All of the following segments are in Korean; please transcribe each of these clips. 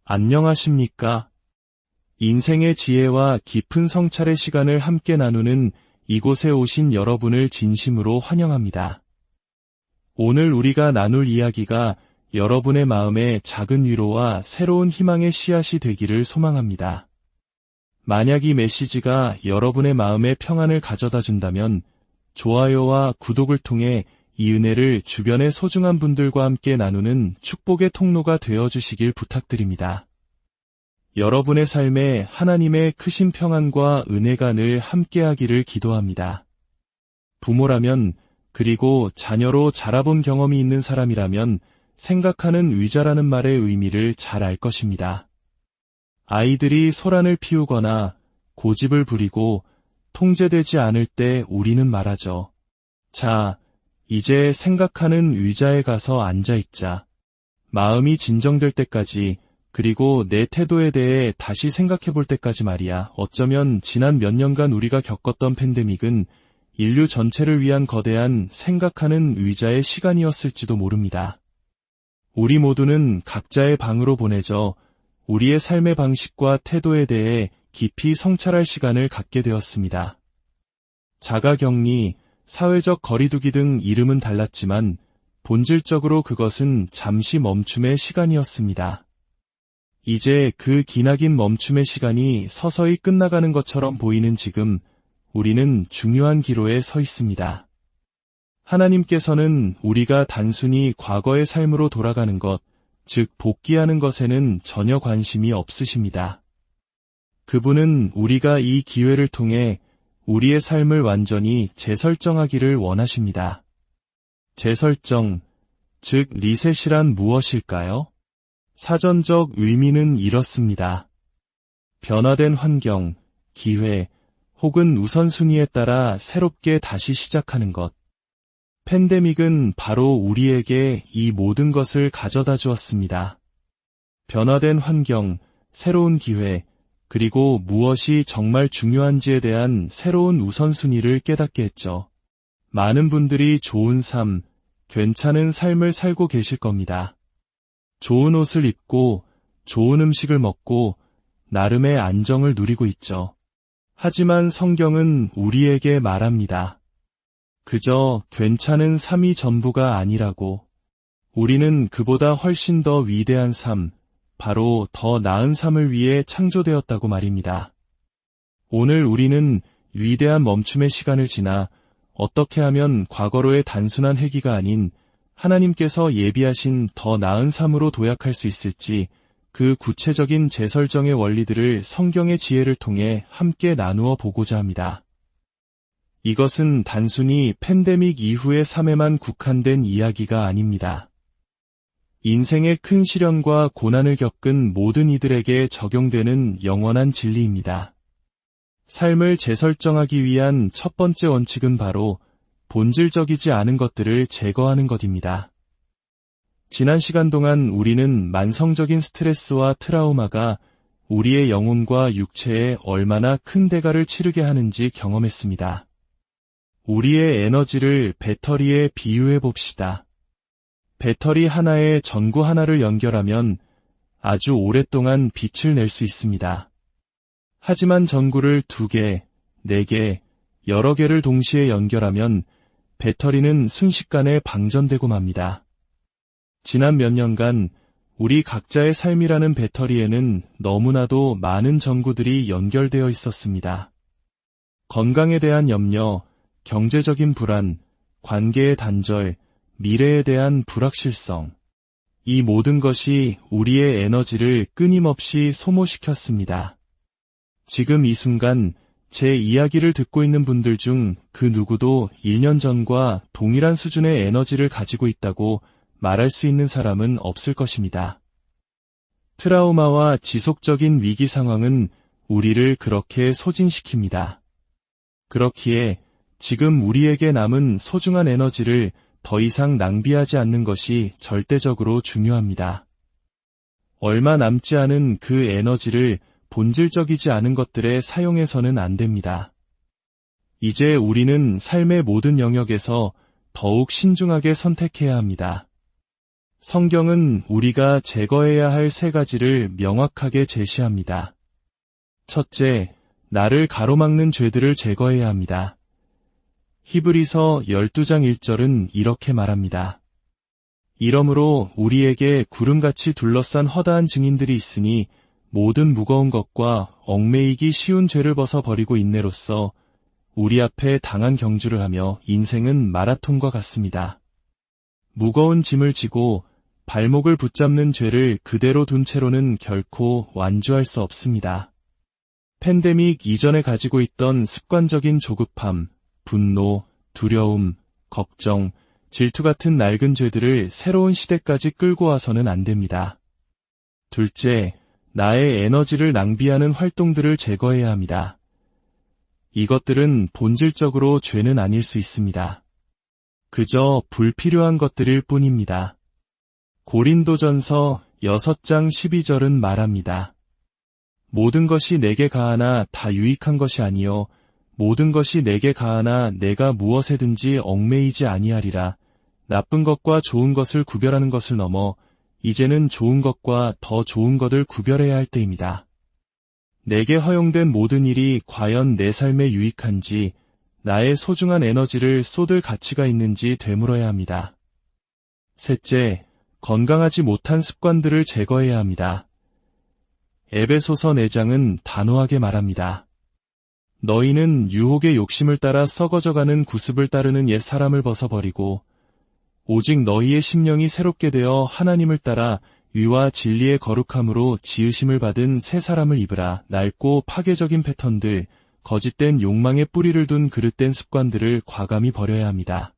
안녕하십니까? 인생의 지혜와 깊은 성찰의 시간을 함께 나누는 이곳에 오신 여러분을 진심으로 환영합니다. 오늘 우리가 나눌 이야기가 여러분의 마음에 작은 위로와 새로운 희망의 씨앗이 되기를 소망합니다. 만약 이 메시지가 여러분의 마음에 평안을 가져다 준다면 좋아요와 구독을 통해 이 은혜를 주변의 소중한 분들과 함께 나누는 축복의 통로가 되어주시길 부탁드립니다. 여러분의 삶에 하나님의 크신 평안과 은혜가 늘 함께하기를 기도합니다. 부모라면, 그리고 자녀로 자라본 경험이 있는 사람이라면 생각하는 의자라는 말의 의미를 잘 알 것입니다. 아이들이 소란을 피우거나 고집을 부리고 통제되지 않을 때 우리는 말하죠. 자, 이제 생각하는 의자에 가서 앉아있자. 마음이 진정될 때까지, 그리고 내 태도에 대해 다시 생각해볼 때까지 말이야. 어쩌면 지난 몇 년간 우리가 겪었던 팬데믹은 인류 전체를 위한 거대한 생각하는 의자의 시간이었을지도 모릅니다. 우리 모두는 각자의 방으로 보내져 우리의 삶의 방식과 태도에 대해 깊이 성찰할 시간을 갖게 되었습니다. 자가격리, 사회적 거리두기 등 이름은 달랐지만 본질적으로 그것은 잠시 멈춤의 시간이었습니다. 이제 그 기나긴 멈춤의 시간이 서서히 끝나가는 것처럼 보이는 지금 우리는 중요한 기로에 서 있습니다. 하나님께서는 우리가 단순히 과거의 삶으로 돌아가는 것, 즉 복귀하는 것에는 전혀 관심이 없으십니다. 그분은 우리가 이 기회를 통해 우리의 삶을 완전히 재설정하기를 원하십니다. 재설정, 즉 리셋이란 무엇일까요? 사전적 의미는 이렇습니다. 변화된 환경, 기회, 혹은 우선순위에 따라 새롭게 다시 시작하는 것. 팬데믹은 바로 우리에게 이 모든 것을 가져다 주었습니다. 변화된 환경, 새로운 기회, 그리고 무엇이 정말 중요한지에 대한 새로운 우선순위를 깨닫게 했죠. 많은 분들이 좋은 삶, 괜찮은 삶을 살고 계실 겁니다. 좋은 옷을 입고, 좋은 음식을 먹고, 나름의 안정을 누리고 있죠. 하지만 성경은 우리에게 말합니다. 그저 괜찮은 삶이 전부가 아니라고. 우리는 그보다 훨씬 더 위대한 삶, 바로 더 나은 삶을 위해 창조되었다고 말입니다. 오늘 우리는 위대한 멈춤의 시간을 지나 어떻게 하면 과거로의 단순한 회귀가 아닌 하나님께서 예비하신 더 나은 삶으로 도약할 수 있을지 그 구체적인 재설정의 원리들을 성경의 지혜를 통해 함께 나누어 보고자 합니다. 이것은 단순히 팬데믹 이후의 삶에만 국한된 이야기가 아닙니다. 인생의 큰 시련과 고난을 겪은 모든 이들에게 적용되는 영원한 진리입니다. 삶을 재설정하기 위한 첫 번째 원칙은 바로 본질적이지 않은 것들을 제거하는 것입니다. 지난 시간 동안 우리는 만성적인 스트레스와 트라우마가 우리의 영혼과 육체에 얼마나 큰 대가를 치르게 하는지 경험했습니다. 우리의 에너지를 배터리에 비유해 봅시다. 배터리 하나에 전구 하나를 연결하면 아주 오랫동안 빛을 낼 수 있습니다. 하지만 전구를 2개, 4개, 여러 개를 동시에 연결하면 배터리는 순식간에 방전되고 맙니다. 지난 몇 년간 우리 각자의 삶이라는 배터리에는 너무나도 많은 전구들이 연결되어 있었습니다. 건강에 대한 염려, 경제적인 불안, 관계의 단절, 미래에 대한 불확실성. 이 모든 것이 우리의 에너지를 끊임없이 소모시켰습니다. 지금 이 순간 제 이야기를 듣고 있는 분들 중 그 누구도 1년 전과 동일한 수준의 에너지를 가지고 있다고 말할 수 있는 사람은 없을 것입니다. 트라우마와 지속적인 위기 상황은 우리를 그렇게 소진시킵니다. 그렇기에 지금 우리에게 남은 소중한 에너지를 더 이상 낭비하지 않는 것이 절대적으로 중요합니다. 얼마 남지 않은 그 에너지를 본질적이지 않은 것들에 사용해서는 안 됩니다. 이제 우리는 삶의 모든 영역에서 더욱 신중하게 선택해야 합니다. 성경은 우리가 제거해야 할 세 가지를 명확하게 제시합니다. 첫째, 나를 가로막는 죄들을 제거해야 합니다. 히브리서 12장 1절은 이렇게 말합니다. 이러므로 우리에게 구름같이 둘러싼 허다한 증인들이 있으니 모든 무거운 것과 얽매이기 쉬운 죄를 벗어버리고 인내로써 우리 앞에 당한 경주를 하며 인생은 마라톤과 같습니다. 무거운 짐을 지고 발목을 붙잡는 죄를 그대로 둔 채로는 결코 완주할 수 없습니다. 팬데믹 이전에 가지고 있던 습관적인 조급함, 분노, 두려움, 걱정, 질투 같은 낡은 죄들을 새로운 시대까지 끌고 와서는 안 됩니다. 둘째, 나의 에너지를 낭비하는 활동들을 제거해야 합니다. 이것들은 본질적으로 죄는 아닐 수 있습니다. 그저 불필요한 것들일 뿐입니다. 고린도전서 6장 12절은 말합니다. 모든 것이 내게 가하나 다 유익한 것이 아니요 모든 것이 내게 가하나 내가 무엇에든지 얽매이지 아니하리라. 나쁜 것과 좋은 것을 구별하는 것을 넘어 이제는 좋은 것과 더 좋은 것을 구별해야 할 때입니다. 내게 허용된 모든 일이 과연 내 삶에 유익한지, 나의 소중한 에너지를 쏟을 가치가 있는지 되물어야 합니다. 셋째, 건강하지 못한 습관들을 제거해야 합니다. 에베소서 4장은 단호하게 말합니다. 너희는 유혹의 욕심을 따라 썩어져가는 구습을 따르는 옛 사람을 벗어버리고 오직 너희의 심령이 새롭게 되어 하나님을 따라 위와 진리의 거룩함으로 지으심을 받은 새 사람을 입으라. 낡고 파괴적인 패턴들, 거짓된 욕망의 뿌리를 둔 그릇된 습관들을 과감히 버려야 합니다.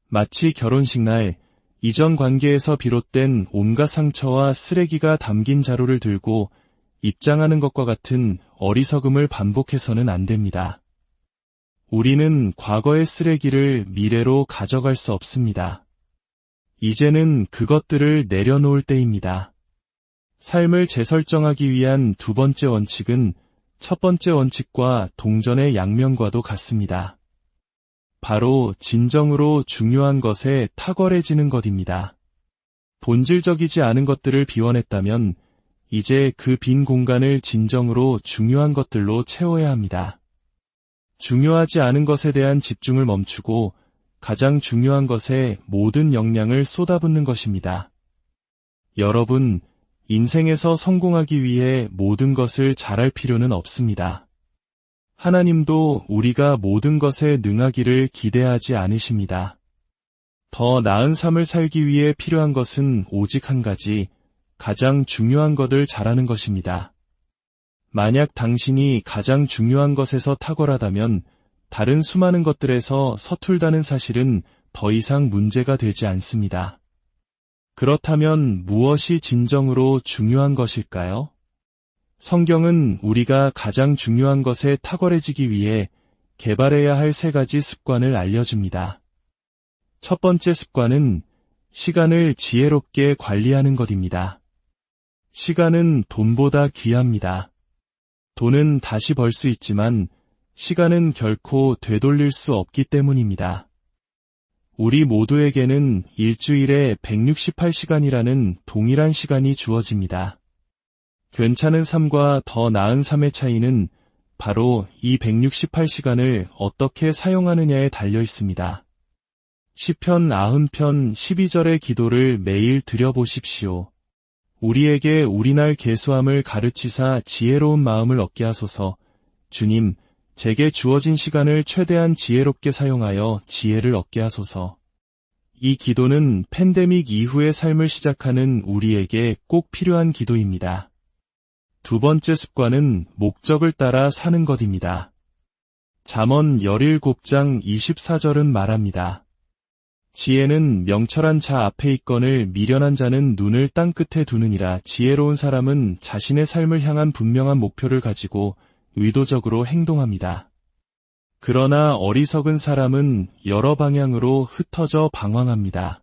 마치 결혼식 날 이전 관계에서 비롯된 온갖 상처와 쓰레기가 담긴 자루를 들고 입장하는 것과 같은 어리석음을 반복해서는 안 됩니다. 우리는 과거의 쓰레기를 미래로 가져갈 수 없습니다. 이제는 그것들을 내려놓을 때입니다. 삶을 재설정하기 위한 두 번째 원칙은 첫 번째 원칙과 동전의 양면과도 같습니다. 바로 진정으로 중요한 것에 탁월해지는 것입니다. 본질적이지 않은 것들을 비워냈다면 이제 그 빈 공간을 진정으로 중요한 것들로 채워야 합니다. 중요하지 않은 것에 대한 집중을 멈추고 가장 중요한 것에 모든 역량을 쏟아붓는 것입니다. 여러분, 인생에서 성공하기 위해 모든 것을 잘할 필요는 없습니다. 하나님도 우리가 모든 것에 능하기를 기대하지 않으십니다. 더 나은 삶을 살기 위해 필요한 것은 오직 한 가지, 가장 중요한 것을 잘하는 것입니다. 만약 당신이 가장 중요한 것에서 탁월하다면 다른 수많은 것들에서 서툴다는 사실은 더 이상 문제가 되지 않습니다. 그렇다면 무엇이 진정으로 중요한 것일까요? 성경은 우리가 가장 중요한 것에 탁월해지기 위해 개발해야 할 세 가지 습관을 알려줍니다. 첫 번째 습관은 시간을 지혜롭게 관리하는 것입니다. 시간은 돈보다 귀합니다. 돈은 다시 벌 수 있지만 시간은 결코 되돌릴 수 없기 때문입니다. 우리 모두에게는 일주일에 168시간이라는 동일한 시간이 주어집니다. 괜찮은 삶과 더 나은 삶의 차이는 바로 이 168시간을 어떻게 사용하느냐에 달려 있습니다. 시편 90편 12절의 기도를 매일 드려보십시오. 우리에게 우리날 계수함을 가르치사 지혜로운 마음을 얻게 하소서. 주님, 제게 주어진 시간을 최대한 지혜롭게 사용하여 지혜를 얻게 하소서. 이 기도는 팬데믹 이후의 삶을 시작하는 우리에게 꼭 필요한 기도입니다. 두 번째 습관은 목적을 따라 사는 것입니다. 잠언 17장 24절은 말합니다. 지혜는 명철한 자 앞에 있거늘 미련한 자는 눈을 땅끝에 두느니라. 지혜로운 사람은 자신의 삶을 향한 분명한 목표를 가지고 의도적으로 행동합니다. 그러나 어리석은 사람은 여러 방향으로 흩어져 방황합니다.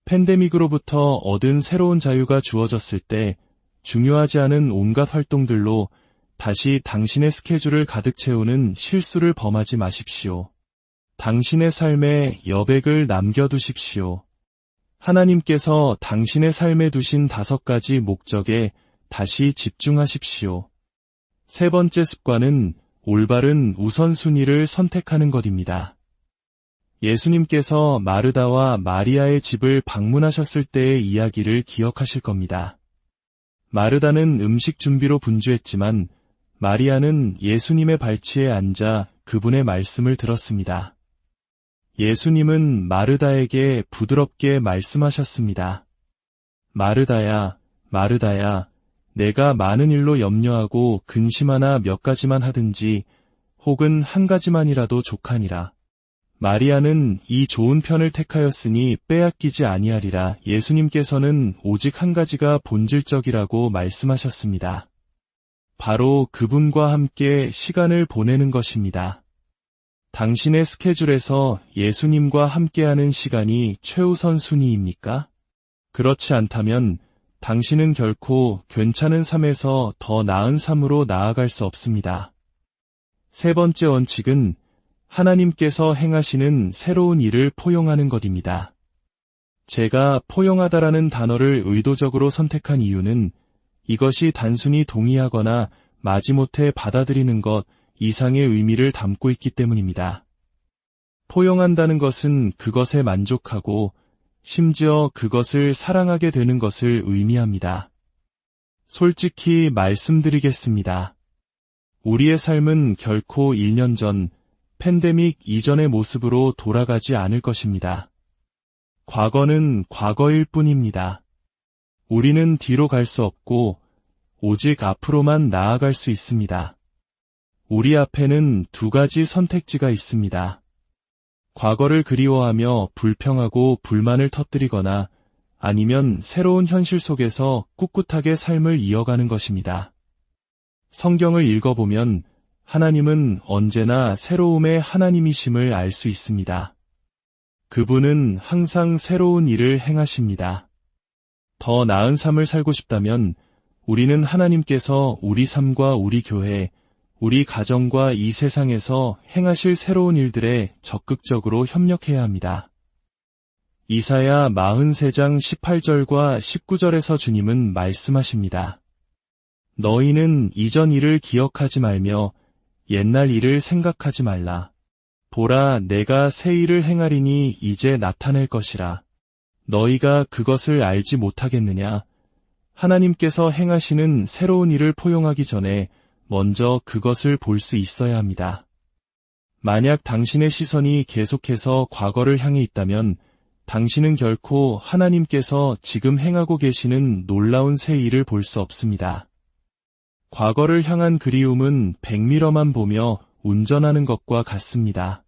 팬데믹으로부터 얻은 새로운 자유가 주어졌을 때 중요하지 않은 온갖 활동들로 다시 당신의 스케줄을 가득 채우는 실수를 범하지 마십시오. 당신의 삶에 여백을 남겨두십시오. 하나님께서 당신의 삶에 두신 5가지 목적에 다시 집중하십시오. 세 번째 습관은 올바른 우선순위를 선택하는 것입니다. 예수님께서 마르다와 마리아의 집을 방문하셨을 때의 이야기를 기억하실 겁니다. 마르다는 음식 준비로 분주했지만 마리아는 예수님의 발치에 앉아 그분의 말씀을 들었습니다. 예수님은 마르다에게 부드럽게 말씀하셨습니다. 마르다야, 마르다야, 내가 많은 일로 염려하고 근심하나 몇 가지만 하든지 혹은 한 가지만이라도 족하니라. 마리아는 이 좋은 편을 택하였으니 빼앗기지 아니하리라. 예수님께서는 오직 한 가지가 본질적이라고 말씀하셨습니다. 바로 그분과 함께 시간을 보내는 것입니다. 당신의 스케줄에서 예수님과 함께하는 시간이 최우선 순위입니까? 그렇지 않다면 당신은 결코 괜찮은 삶에서 더 나은 삶으로 나아갈 수 없습니다. 세 번째 원칙은 하나님께서 행하시는 새로운 일을 포용하는 것입니다. 제가 포용하다라는 단어를 의도적으로 선택한 이유는 이것이 단순히 동의하거나 마지못해 받아들이는 것 이상의 의미를 담고 있기 때문입니다. 포용한다는 것은 그것에 만족하고 심지어 그것을 사랑하게 되는 것을 의미합니다. 솔직히 말씀드리겠습니다. 우리의 삶은 결코 1년 전 팬데믹 이전의 모습으로 돌아가지 않을 것입니다. 과거는 과거일 뿐입니다. 우리는 뒤로 갈 수 없고 오직 앞으로만 나아갈 수 있습니다. 우리 앞에는 2가지 선택지가 있습니다. 과거를 그리워하며 불평하고 불만을 터뜨리거나 아니면 새로운 현실 속에서 꿋꿋하게 삶을 이어가는 것입니다. 성경을 읽어보면 하나님은 언제나 새로움의 하나님이심을 알 수 있습니다. 그분은 항상 새로운 일을 행하십니다. 더 나은 삶을 살고 싶다면 우리는 하나님께서 우리 삶과 우리 교회, 우리 가정과 이 세상에서 행하실 새로운 일들에 적극적으로 협력해야 합니다. 이사야 43장 18절과 19절에서 주님은 말씀하십니다. 너희는 이전 일을 기억하지 말며 옛날 일을 생각하지 말라. 보라, 내가 새 일을 행하리니 이제 나타낼 것이라. 너희가 그것을 알지 못하겠느냐? 하나님께서 행하시는 새로운 일을 포용하기 전에 먼저 그것을 볼 수 있어야 합니다. 만약 당신의 시선이 계속해서 과거를 향해 있다면 당신은 결코 하나님께서 지금 행하고 계시는 놀라운 새 일을 볼 수 없습니다. 과거를 향한 그리움은 백미러만 보며 운전하는 것과 같습니다.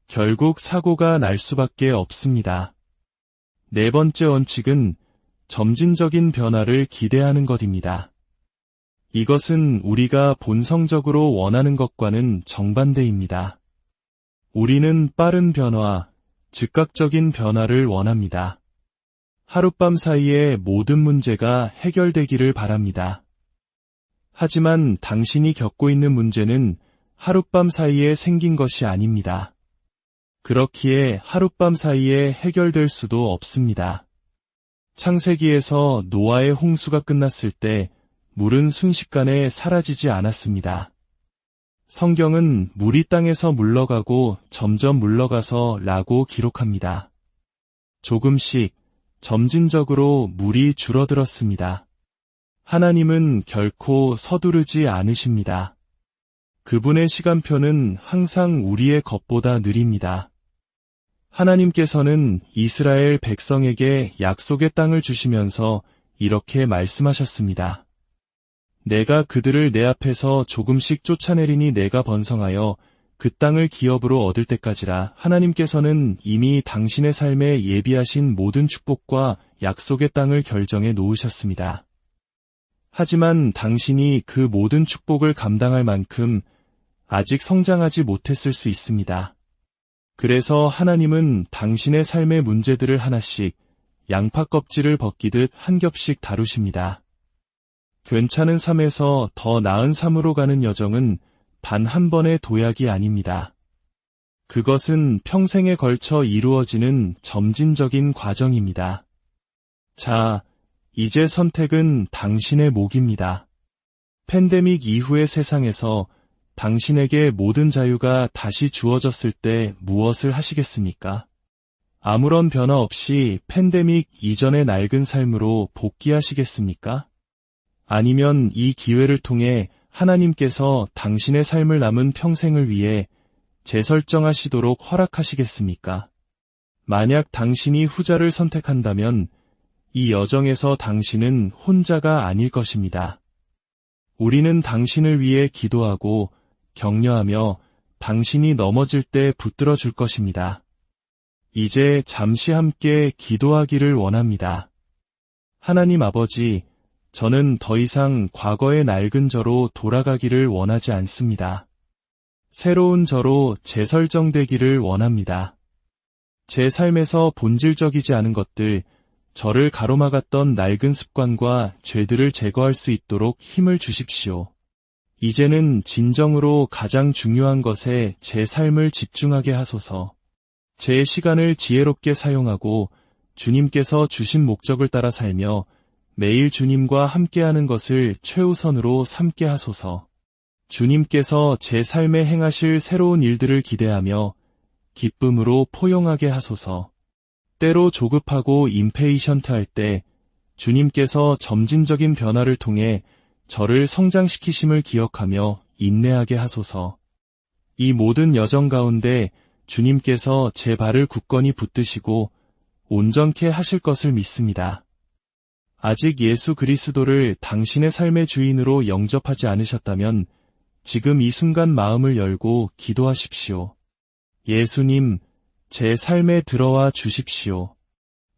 결국 사고가 날 수밖에 없습니다. 네 번째 원칙은 점진적인 변화를 기대하는 것입니다. 이것은 우리가 본성적으로 원하는 것과는 정반대입니다. 우리는 빠른 변화, 즉각적인 변화를 원합니다. 하룻밤 사이에 모든 문제가 해결되기를 바랍니다. 하지만 당신이 겪고 있는 문제는 하룻밤 사이에 생긴 것이 아닙니다. 그렇기에 하룻밤 사이에 해결될 수도 없습니다. 창세기에서 노아의 홍수가 끝났을 때 물은 순식간에 사라지지 않았습니다. 성경은 물이 땅에서 물러가고 점점 물러가서 라고 기록합니다. 조금씩 점진적으로 물이 줄어들었습니다. 하나님은 결코 서두르지 않으십니다. 그분의 시간표는 항상 우리의 것보다 느립니다. 하나님께서는 이스라엘 백성에게 약속의 땅을 주시면서 이렇게 말씀하셨습니다. 내가 그들을 내 앞에서 조금씩 쫓아내리니 내가 번성하여 그 땅을 기업으로 얻을 때까지라. 하나님께서는 이미 당신의 삶에 예비하신 모든 축복과 약속의 땅을 결정해 놓으셨습니다. 하지만 당신이 그 모든 축복을 감당할 만큼 아직 성장하지 못했을 수 있습니다. 그래서 하나님은 당신의 삶의 문제들을 하나씩 양파 껍질을 벗기듯 한 겹씩 다루십니다. 괜찮은 삶에서 더 나은 삶으로 가는 여정은 단 한 번의 도약이 아닙니다. 그것은 평생에 걸쳐 이루어지는 점진적인 과정입니다. 자, 이제 선택은 당신의 몫입니다. 팬데믹 이후의 세상에서 당신에게 모든 자유가 다시 주어졌을 때 무엇을 하시겠습니까? 아무런 변화 없이 팬데믹 이전의 낡은 삶으로 복귀하시겠습니까? 아니면 이 기회를 통해 하나님께서 당신의 삶을 남은 평생을 위해 재설정하시도록 허락하시겠습니까? 만약 당신이 후자를 선택한다면 이 여정에서 당신은 혼자가 아닐 것입니다. 우리는 당신을 위해 기도하고 격려하며 당신이 넘어질 때 붙들어 줄 것입니다. 이제 잠시 함께 기도하기를 원합니다. 하나님 아버지, 저는 더 이상 과거의 낡은 저로 돌아가기를 원하지 않습니다. 새로운 저로 재설정되기를 원합니다. 제 삶에서 본질적이지 않은 것들, 저를 가로막았던 낡은 습관과 죄들을 제거할 수 있도록 힘을 주십시오. 이제는 진정으로 가장 중요한 것에 제 삶을 집중하게 하소서. 제 시간을 지혜롭게 사용하고 주님께서 주신 목적을 따라 살며 매일 주님과 함께하는 것을 최우선으로 삼게 하소서. 주님께서 제 삶에 행하실 새로운 일들을 기대하며 기쁨으로 포용하게 하소서. 때로 조급하고 임페이션트할 때 주님께서 점진적인 변화를 통해 저를 성장시키심을 기억하며 인내하게 하소서. 이 모든 여정 가운데 주님께서 제 발을 굳건히 붙드시고 온전케 하실 것을 믿습니다. 아직 예수 그리스도를 당신의 삶의 주인으로 영접하지 않으셨다면 지금 이 순간 마음을 열고 기도하십시오. 예수님, 제 삶에 들어와 주십시오.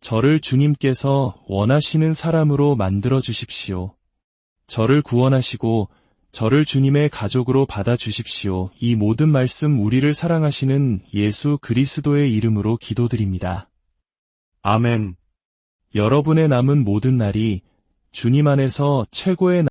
저를 주님께서 원하시는 사람으로 만들어 주십시오. 저를 구원하시고 저를 주님의 가족으로 받아주십시오. 이 모든 말씀 우리를 사랑하시는 예수 그리스도의 이름으로 기도드립니다. 아멘. 여러분의 남은 모든 날이 주님 안에서 최고의